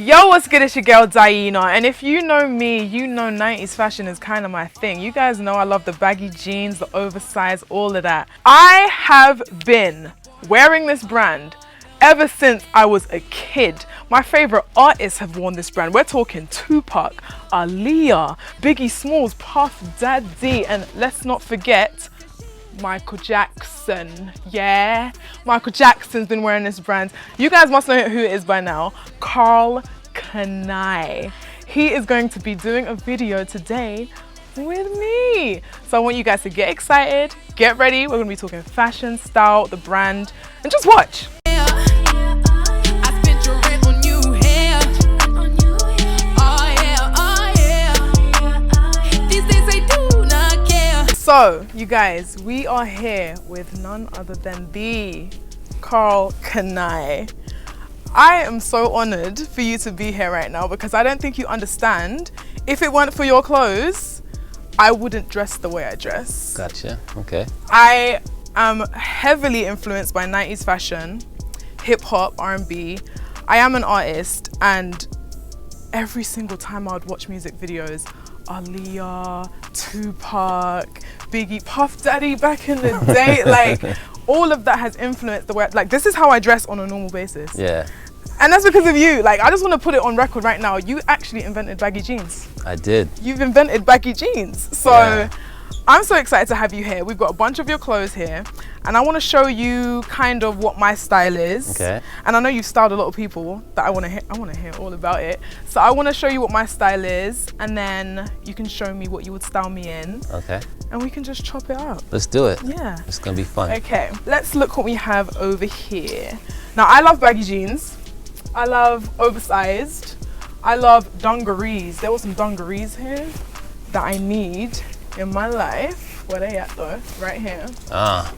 Yo, what's good? It's your girl Dainá, and if you know me, you know 90s fashion is kind of my thing. You guys know I love the baggy jeans, the oversized, all of that. I have been wearing this brand ever since I was a kid. My favorite artists have worn this brand. We're talking Tupac, Aaliyah, Biggie Smalls, Puff Daddy, and let's not forget Michael Jackson. Yeah, Michael Jackson's been wearing this brand. You guys must know who it is by now. Karl Kani I. He is going to be doing a video today with me. So I want you guys to get excited, get ready. We're going to be talking fashion, style, the brand, and just watch. So, you guys, we are here with none other than the Karl Kani I am so honored for you to be here right now because I don't think you understand. If it weren't for your clothes, I wouldn't dress the way I dress. Gotcha, okay. I am heavily influenced by 90s fashion, hip hop, R&B. I am an artist, and every single time I would watch music videos, Aaliyah, Tupac, Biggie, Puff Daddy back in the day, like all of that has influenced the way, like this is how I dress on a normal basis. Yeah. And that's because of you. Like, I just want to put it on record right now. You actually invented baggy jeans. I did. You've invented baggy jeans. So yeah. I'm so excited to have you here. We've got a bunch of your clothes here, and I want to show you kind of what my style is. Okay. And I know you've styled a lot of people that I want to hear all about it. So I want to show you what my style is, and then you can show me what you would style me in. Okay. And we can just chop it up. Let's do it. Yeah. It's gonna be fun. Okay, let's look what we have over here. Now, I love baggy jeans. I love oversized. I love dungarees. There were some dungarees here that I need in my life. Where they at though? Right here. Ah,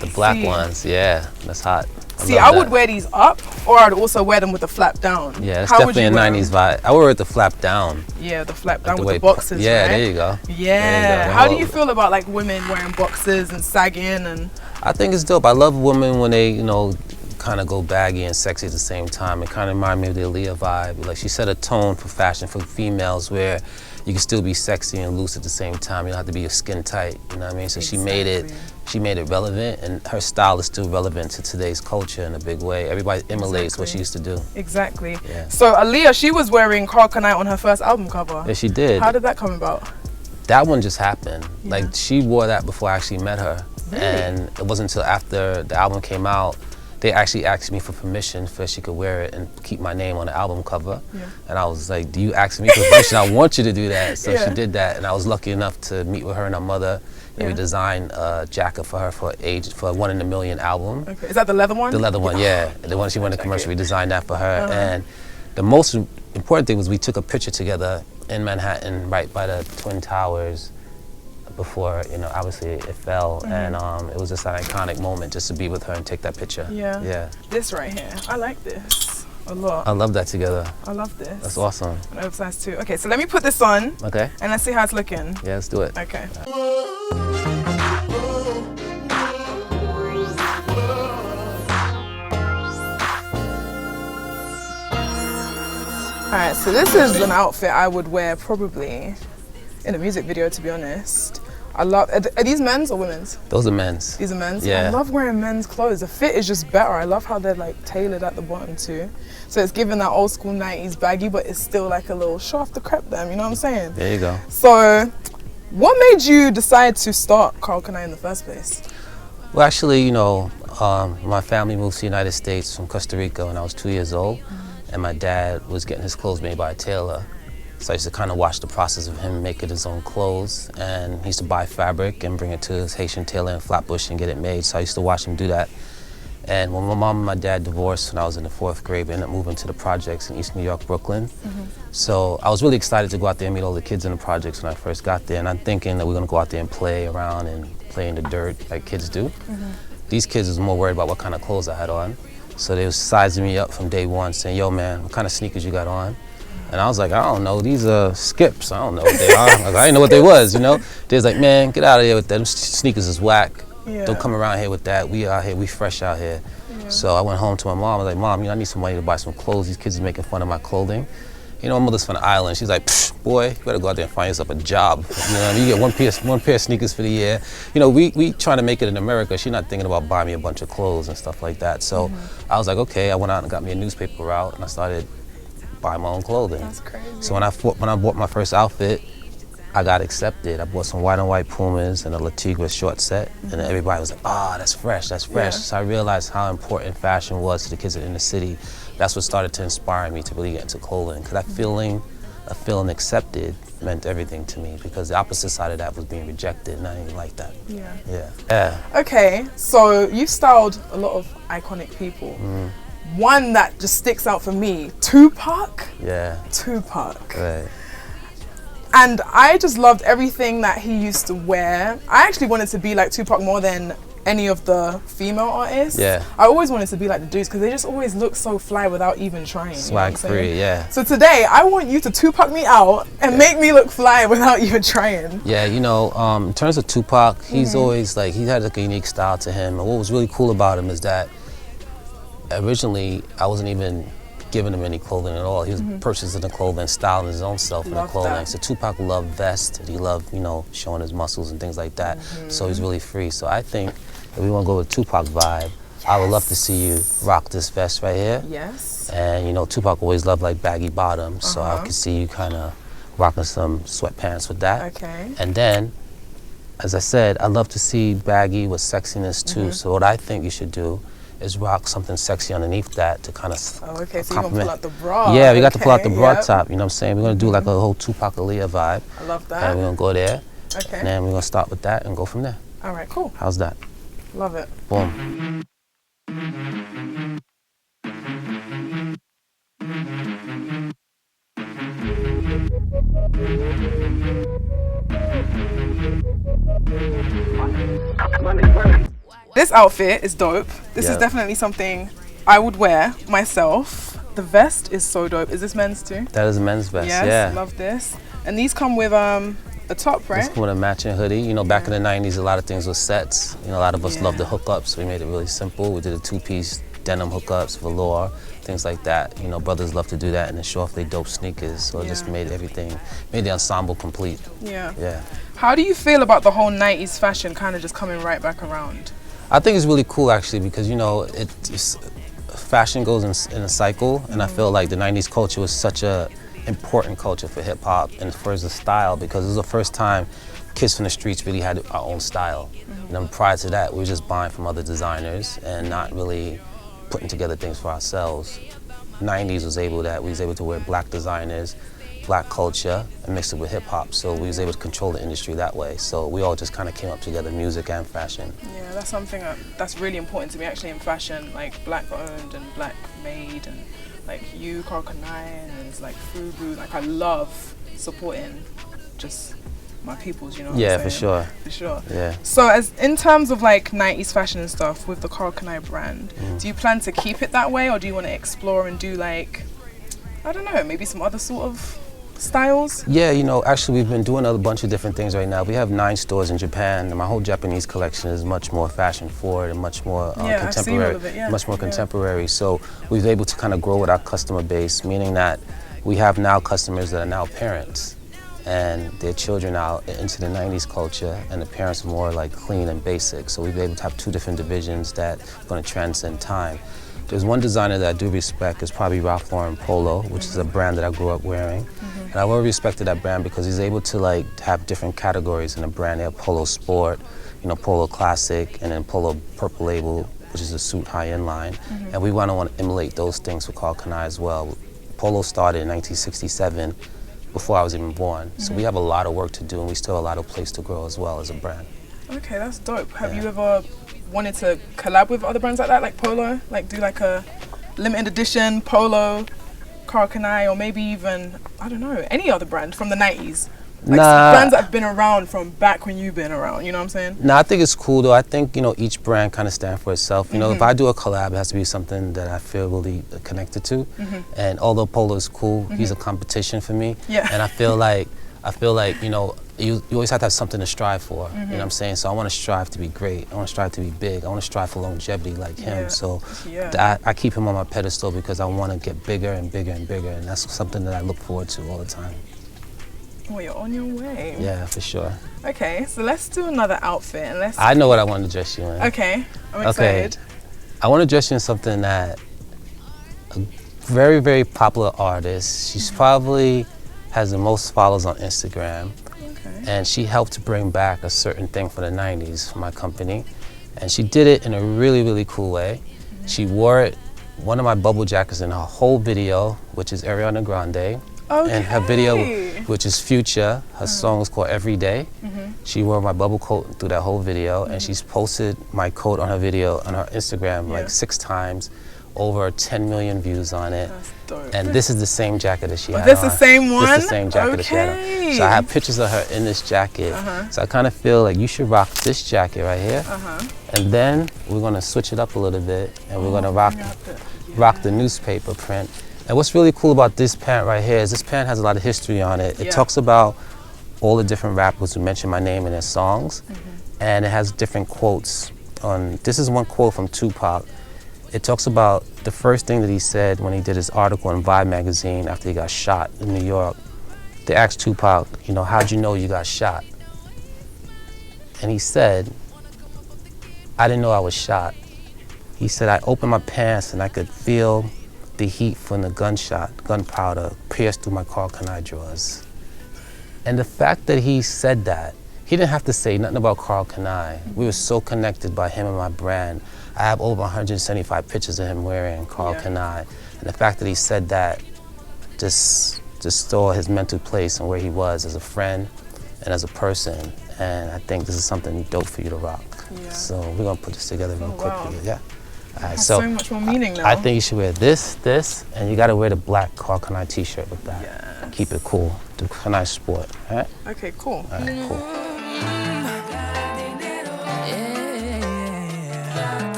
the black ones. Yeah, that's hot. I would wear these up, or I'd also wear them with the flap down. Yeah, it's definitely a 90s vibe. I would wear it the flap down. Yeah, the flap down with the boxes, yeah, right? there you go. Yeah. How do you feel about like women wearing boxes and sagging? And I think it's dope. I love women when they, you know, kind of go baggy and sexy at the same time. It kind of reminds me of the Aaliyah vibe. Like, she set a tone for fashion for females where you can still be sexy and loose at the same time. You don't have to be skin tight, you know what I mean? So exactly. she made it relevant, and her style is still relevant to today's culture in a big way. Everybody emulates what she used to do. Exactly. Yeah. So Aaliyah, she was wearing Karl Kani I on her first album cover. Yeah, she did. How did that come about? That one just happened. Yeah. Like, she wore that before I actually met her. Really? And it wasn't until after the album came out, they actually asked me for permission if she could wear it and keep my name on the album cover. Yeah. And I was like, do you ask me for permission? I want you to do that. So she did that, and I was lucky enough to meet with her and her mother, and we designed a jacket for her for a 1 in a Million album. Okay. Is that the leather one? The leather one, yeah. The one she went to commercial, we designed that for her. And the most important thing was we took a picture together in Manhattan, right by the Twin Towers, before, you know, obviously it fell, and it was just an iconic moment just to be with her and take that picture. Yeah. Yeah. This right here, I like this a lot. I love that together. I love this. That's awesome. And oversized too. Okay, so let me put this on. Okay. And let's see how it's looking. Yeah, let's do it. Okay. All right, so this is an outfit I would wear probably in a music video, to be honest. I love, are these men's or women's? Those are men's. These are men's? Yeah. I love wearing men's clothes. The fit is just better. I love how they're like tailored at the bottom too. So it's giving that old school 90s baggy, but it's still like a little show off the crep them, you know what I'm saying? There you go. So what made you decide to start Karl Kani I in the first place? Well, actually, you know, my family moved to the United States from Costa Rica when I was 2 years old, and my dad was getting his clothes made by a tailor. So I used to kind of watch the process of him making his own clothes, and he used to buy fabric and bring it to his Haitian tailor in Flatbush and get it made. So I used to watch him do that. And when my mom and my dad divorced when I was in the 4th grade, we ended up moving to the projects in East New York, Brooklyn. So I was really excited to go out there and meet all the kids in the projects when I first got there. And I'm thinking that we're gonna go out there and play around and play in the dirt like kids do. These kids was more worried about what kind of clothes I had on. So they was sizing me up from day one, saying, yo man, what kind of sneakers you got on? And I was like, I don't know, these are Skips. I don't know what they are. I didn't know what they was, you know? They was like, man, get out of here with that. Them sneakers is whack. Don't come around here with that. We out here, we fresh out here. So I went home to my mom. I was like, Mom, you know, I need some money to buy some clothes. These kids are making fun of my clothing. You know, my mother's from the island. She's like, boy, you better go out there and find yourself a job. You know, you get one pair of sneakers for the year. You know, we trying to make it in America. She's not thinking about buying me a bunch of clothes and stuff like that. So I was like, okay. I went out and got me a newspaper route, and I started buying my own clothing. That's crazy. So when I bought my first outfit, I got accepted. I bought some white on white Pumas and a Latigua short set, and then everybody was like, "Ah, that's fresh, that's fresh." So I realized how important fashion was to the kids in the city. That's what started to inspire me to really get into clothing, because that feeling accepted meant everything to me, because the opposite side of that was being rejected, and I didn't like that. Yeah. Okay, so you've styled a lot of iconic people. One that just sticks out for me, Tupac. Yeah. Tupac. Right. And I just loved everything that he used to wear. I actually wanted to be like Tupac more than any of the female artists. Yeah. I always wanted to be like the dudes, because they just always look so fly without even trying. Swag free, yeah. So today, I want you to Tupac me out and make me look fly without even trying. Yeah, you know, in terms of Tupac, he's always like, he had like a unique style to him. And what was really cool about him is that originally I wasn't even giving him any clothing at all. He was purchasing the clothing, styling his own self in the clothing. That. So Tupac loved vests. He loved, you know, showing his muscles and things like that. So he's really free. So I think if we want to go with Tupac vibe, I would love to see you rock this vest right here. Yes. And you know, Tupac always loved like baggy bottoms, so I could see you kind of rocking some sweatpants with that. Okay. And then, as I said, I love to see baggy with sexiness too. So what I think you should do is rock something sexy underneath that to kind of okay, so you're compliment. gonna pull out the bra. Yeah, we got to pull out the bra top, you know what I'm saying? We're gonna do like a whole Tupac Aaliyah vibe. I love that. And we're gonna go there. Okay. And then we're gonna start with that and go from there. All right, cool. How's that? Love it. Boom. This outfit is dope. This is Yeah. definitely something I would wear myself. The vest is so dope. Is this men's too? That is a men's vest, Yes, yeah. love this. And these come with a top, right? This come with a matching hoodie. You know, back in the 90s, a lot of things were sets. You know, a lot of us loved the hookups, so we made it really simple. We did a two-piece denim hookups, velour, things like that. You know, brothers love to do that and then show off their dope sneakers. So it just made everything, made the ensemble complete. Yeah. Yeah. How do you feel about the whole 90s fashion kind of just coming right back around? I think it's really cool actually, because you know, fashion goes in a cycle, and I feel like the 90s culture was such a important culture for hip hop and for the style, because it was the first time kids from the streets really had our own style. And then prior to that, we were just buying from other designers and not really putting together things for ourselves. 90s was able to wear black designers, black culture, and mix it with hip hop. So we was able to control the industry that way. So we all just kind of came up together, music and fashion. Yeah, that's something that's really important to me actually in fashion, like black owned and black made, and like you, Karl Kani I, and it's like Fubu. Like I love supporting just my peoples, you know what I'm saying? For sure. For sure. Yeah. So as in terms of like 90s fashion and stuff with the Karl Kani I brand, do you plan to keep it that way, or do you want to explore and do like, I don't know, maybe some other sort of styles? Yeah, you know, actually we've been doing a bunch of different things right now. We have 9 stores in Japan, and my whole Japanese collection is much more fashion forward and much more contemporary. I've seen all of it, much more contemporary. So we've been able to kind of grow with our customer base, meaning that we have now customers that are now parents, and their children are into the 90s culture, and the parents are more like clean and basic. So we've been able to have 2 different divisions that are going to transcend time. There's one designer that I do respect, is probably Ralph Lauren Polo, which is a brand that I grew up wearing. And I've always respected that brand because he's able to like have different categories in the brand. They have Polo Sport, you know, Polo Classic, and then Polo Purple Label, which is a suit high-end line. And we want to emulate those things for Karl Kani I as well. Polo started in 1967, before I was even born. So we have a lot of work to do, and we still have a lot of place to grow as well as a brand. Okay, that's dope. Have you ever wanted to collab with other brands like that, like Polo? Like do like a limited edition Polo, Karl Kani I, or maybe even, I don't know, any other brand from the 90s? Like brands that have been around from back when you've been around, you know what I'm saying? No, I think it's cool though. I think, you know, each brand kind of stands for itself. You know, if I do a collab, it has to be something that I feel really connected to. And although Polo is cool, he's a competition for me. Yeah. And I feel like, you know, you always have to have something to strive for. You know what I'm saying? So I want to strive to be great. I want to strive to be big. I want to strive for longevity like him. So I keep him on my pedestal because I want to get bigger and bigger and bigger, and that's something that I look forward to all the time. Well, you're on your way. Yeah, for sure. Okay, so let's do another outfit, and I know what I want to dress you in. Okay, I'm excited. Okay. I want to dress you in something that a very, very popular artist. She's probably has the most followers on Instagram. Okay. And she helped to bring back a certain thing for the 90s for my company. And she did it in a really, really cool way. She wore it, one of my bubble jackets in her whole video, which is Ariana Grande. Okay. And her video, which is Future, her song is called Every Day. She wore my bubble coat through that whole video, and she's posted my coat on her video on her Instagram like 6 times. Over 10 million views on it. That's dope. And this is the same jacket that she had this on. the same one? This is the same jacket that she had on. So I have pictures of her in this jacket. So I kind of feel like you should rock this jacket right here. And then we're going to switch it up a little bit, and we're going to rock the newspaper print. And what's really cool about this pant right here is this pant has a lot of history on it. It talks about all the different rappers who mention my name in their songs. And it has different quotes. This is one quote from Tupac. It talks about the first thing that he said when he did his article in Vibe magazine after he got shot in New York. They asked Tupac, you know, how'd you know you got shot? And he said, I didn't know I was shot. He said, I opened my pants and I could feel the heat from the gunpowder pierce through my Karl Kani I drawers. And the fact that he said that, he didn't have to say nothing about Karl Kani I. We were so connected by him and my brand. I have over 175 pictures of him wearing Karl Kani I. And the fact that he said that just saw his mental place and where he was as a friend and as a person. And I think this is something dope for you to rock. So we're gonna put this together real quick for you. Yeah. All right, so much more meaning now. I think you should wear this, and you gotta wear the black Karl Kani I t-shirt with that. Keep it cool. Do Kani I sport. All right? Okay, cool. All right, cool.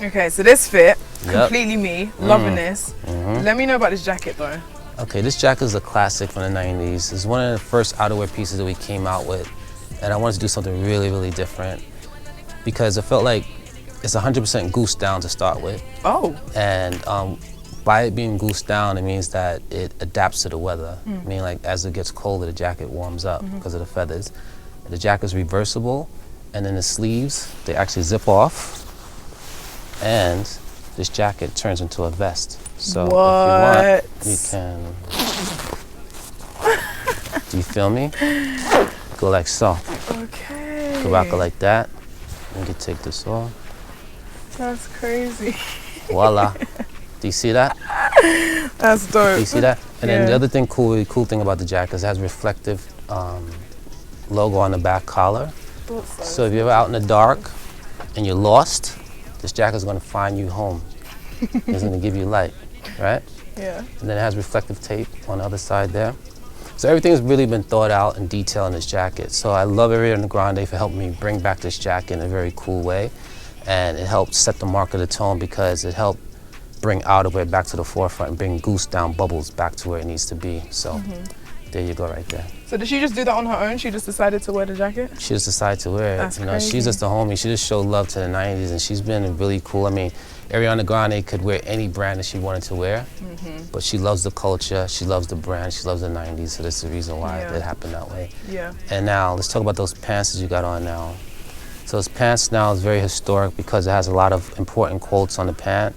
Okay, so this fit, completely me, loving this. Let me know about this jacket though. Okay, this jacket is a classic from the 90s. It's one of the first outerwear pieces that we came out with, and I wanted to do something really, really different because I felt like it's 100% goose down to start with. Oh. And by it being goose down, it means that it adapts to the weather. I mean, like as it gets colder, the jacket warms up because of the feathers. The jacket's reversible, and then the sleeves, they actually zip off. And this jacket turns into a vest. So if you want, you can, do you feel me? Go like so. Okay. Go rock it like that. You can take this off. That's crazy. Voila. Do you see that? That's dope. Do you see that? And then the other thing, really cool thing about the jacket is it has reflective logo on the back collar. So if you're ever out in the dark and you're lost, this jacket is going to find you home. It's going to give you light, right? Yeah. And then it has reflective tape on the other side there. So everything's really been thought out in detail in this jacket. So I love Ariana Grande for helping me bring back this jacket in a very cool way. And it helped set the mark of the tone because it helped bring outerwear back to the forefront and bring goose down bubbles back to where it needs to be. So there you go right there. So did she just do that on her own? She just decided to wear the jacket? She just decided to wear it. That's crazy. She's just a homie. She just showed love to the 90s, and she's been really cool. I mean, Ariana Grande could wear any brand that she wanted to wear, but she loves the culture, she loves the brand, she loves the 90s, so that's the reason why it happened that way. Yeah. And now, let's talk about those pants that you got on now. So those pants now is very historic because it has a lot of important quotes on the pant.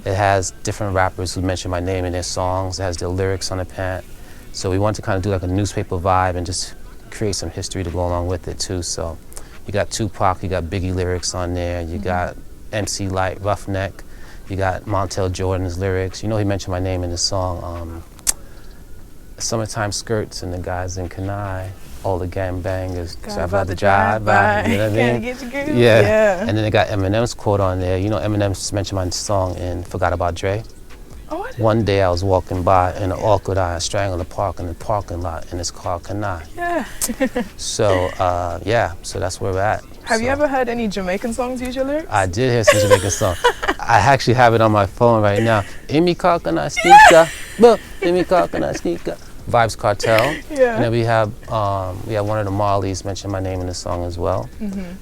It has different rappers who mention my name in their songs. It has their lyrics on the pant. So we want to kind of do like a newspaper vibe and just create some history to go along with it too. So you got Tupac, you got Biggie lyrics on there, you got MC Lyte, Roughneck, you got Montel Jordan's lyrics. You know he mentioned my name in the song, Summertime Skirts and the guys in Kani, all the gangbangers. So I'd rather drive by, you know what I mean? Yeah. And then they got Eminem's quote on there. You know Eminem's mentioned my song in Forgot About Dre. Oh, One day I was walking by in an awkward eye, strangling the park in the parking lot, and it's Karl Kani I. Yeah. So, so that's where we're at. Have you ever heard any Jamaican songs use your lyrics? I did hear some Jamaican songs. I actually have it on my phone right now. Imi Karl Kani I sneaker, Imi Karl Kani I sneaker. Vibes Cartel. Yeah. And then we have one of the Marleys mention my name in the song as well.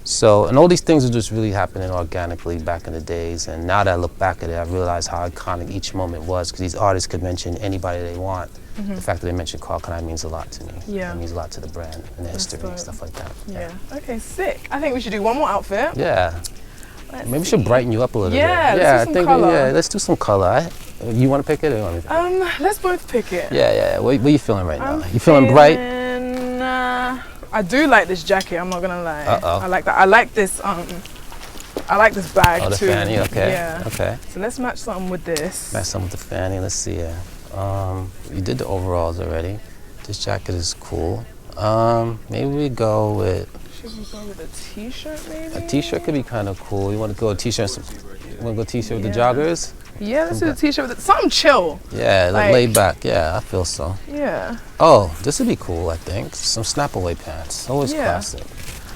So, and all these things are just really happening organically back in the days. And now that I look back at it, I realize how iconic each moment was, because these artists could mention anybody they want. The fact that they mentioned Karl Kani means a lot to me. Yeah. It means a lot to the brand and the history and stuff like that. Yeah. Okay, sick. I think we should do one more outfit. Yeah. Maybe we should brighten you up a little bit. Yeah, let's do some color. Let's do some color. You want to pick it or you want me to pick it? Let's both pick it. Yeah. What are you feeling right now? You feeling bright? I do like this jacket, I'm not gonna lie. I like that. I like this bag the too. fanny, okay. Yeah. Okay. So let's match something with this. Match something with the fanny, let's see here. You did the overalls already. This jacket is cool. Maybe we go with... Should we go with a t-shirt maybe? A t-shirt could be kind of cool. You want to go a t-shirt? You want to go t-shirt with the joggers? Yeah, let's do a t-shirt with something chill. Yeah, like laid back. Yeah, I feel so. Yeah. Oh, this would be cool, I think. Some snap-away pants. Always classic.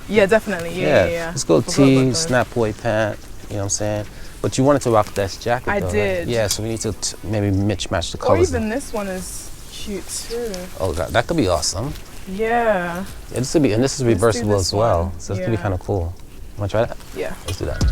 Yeah, definitely. Yeah. Let's go tee, snap-away pant. You know what I'm saying? But you wanted to rock this jacket, I though, did. Right? Yeah, so we need to maybe match the Or colors. even this one is cute too. Oh, God, that could be awesome. Yeah. This would be, and this is reversible as well, one. so this could be kind of cool. Want to try that? Yeah. Let's do that.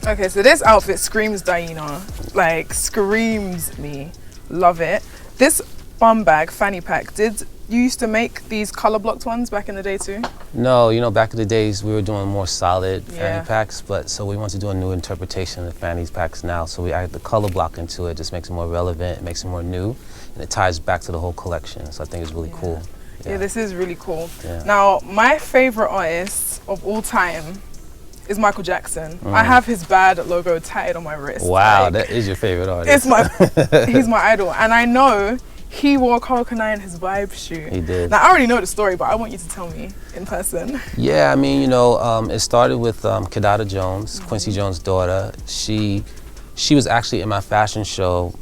Okay, so this outfit screams Dainá. Like, screams me. Love it. This bum bag, fanny pack, did you used to make these color blocked ones back in the day too? No, you know, back in the days we were doing more solid Yeah. fanny packs, but so we want to do a new interpretation of the fanny packs now. So we add the color block into it, just makes it more relevant, it makes it more new, and it ties back to the whole collection. So I think it's really cool. Yeah, this is really cool. Yeah. Now, my favorite artist of all time is Michael Jackson. I have his bad logo tatted on my wrist. Wow, like, that is your favorite artist. He's my idol, and I know he wore Karl Kani in his Vibe shoot. He did. Now I already know the story, but I want you to tell me in person. Yeah, I mean, you know, it started with Kedada Jones, Quincy Jones' daughter. She was actually in my fashion show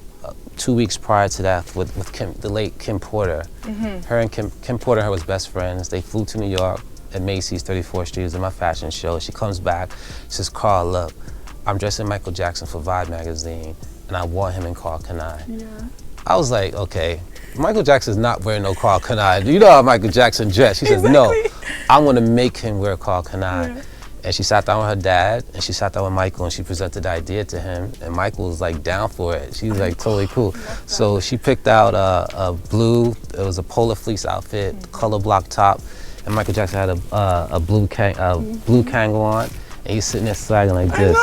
2 weeks prior to that with the late Kim Porter. Her and Kim Porter, her was best friends. They flew to New York at Macy's 34th Street. It was in my fashion show. She comes back, says, "Karl, look, I'm dressed in Michael Jackson for Vibe magazine, and I wore him in Karl Kani." Yeah. I was like, okay, Michael Jackson's not wearing no Karl Kani. You know how Michael Jackson dressed. She says, no, I'm gonna make him wear Karl Kani. And she sat down with her dad, and she sat down with Michael, and she presented the idea to him, and Michael was like down for it. She was like totally cool. So she picked out a blue, it was a polar fleece outfit, color block top, and Michael Jackson had a blue Kangol on, and he's sitting there swagging like this.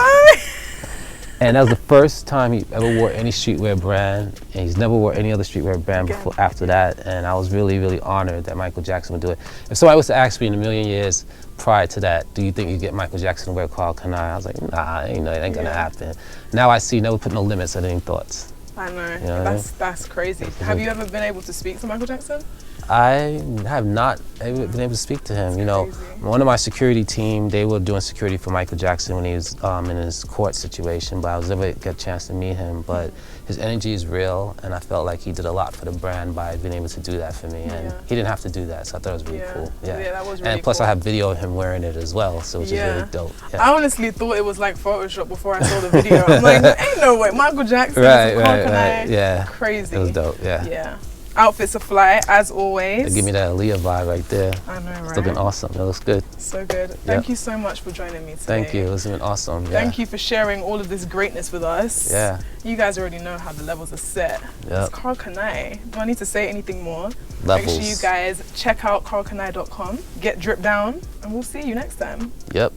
And that was the first time he ever wore any streetwear brand, and he's never wore any other streetwear brand before after that. And I was really, really honored that Michael Jackson would do it. If somebody was to ask me in a million years prior to that, do you think you'd get Michael Jackson to wear Karl Kani? I was like, nah, it ain't gonna happen. Now I see, never put no limits on any thoughts. I know. You know That's crazy. Have you ever been able to speak to Michael Jackson? I have not been able to speak to him. You know, one of my security team, they were doing security for Michael Jackson when he was in his court situation, but I was never get a chance to meet him. But his energy is real, and I felt like he did a lot for the brand by being able to do that for me. And he didn't have to do that, so I thought it was really cool. Yeah, that was really And plus cool. I have video of him wearing it as well, so which is really dope. Yeah. I honestly thought it was like Photoshop before I saw the video. I'm like, ain't no way, Michael Jackson. Right. Yeah. Crazy. It was dope, yeah. Yeah. Outfits are fly, as always. They give me that Aaliyah vibe right there. I know, right? It's looking awesome. It looks good. So good. Thank you so much for joining me today. Thank you. It's been awesome. Thank you for sharing all of this greatness with us. Yeah. You guys already know how the levels are set. It's Karl Kani. Do I need to say anything more? Levels. Make sure you guys check out karlkani.com, get dripped down, and we'll see you next time. Yep.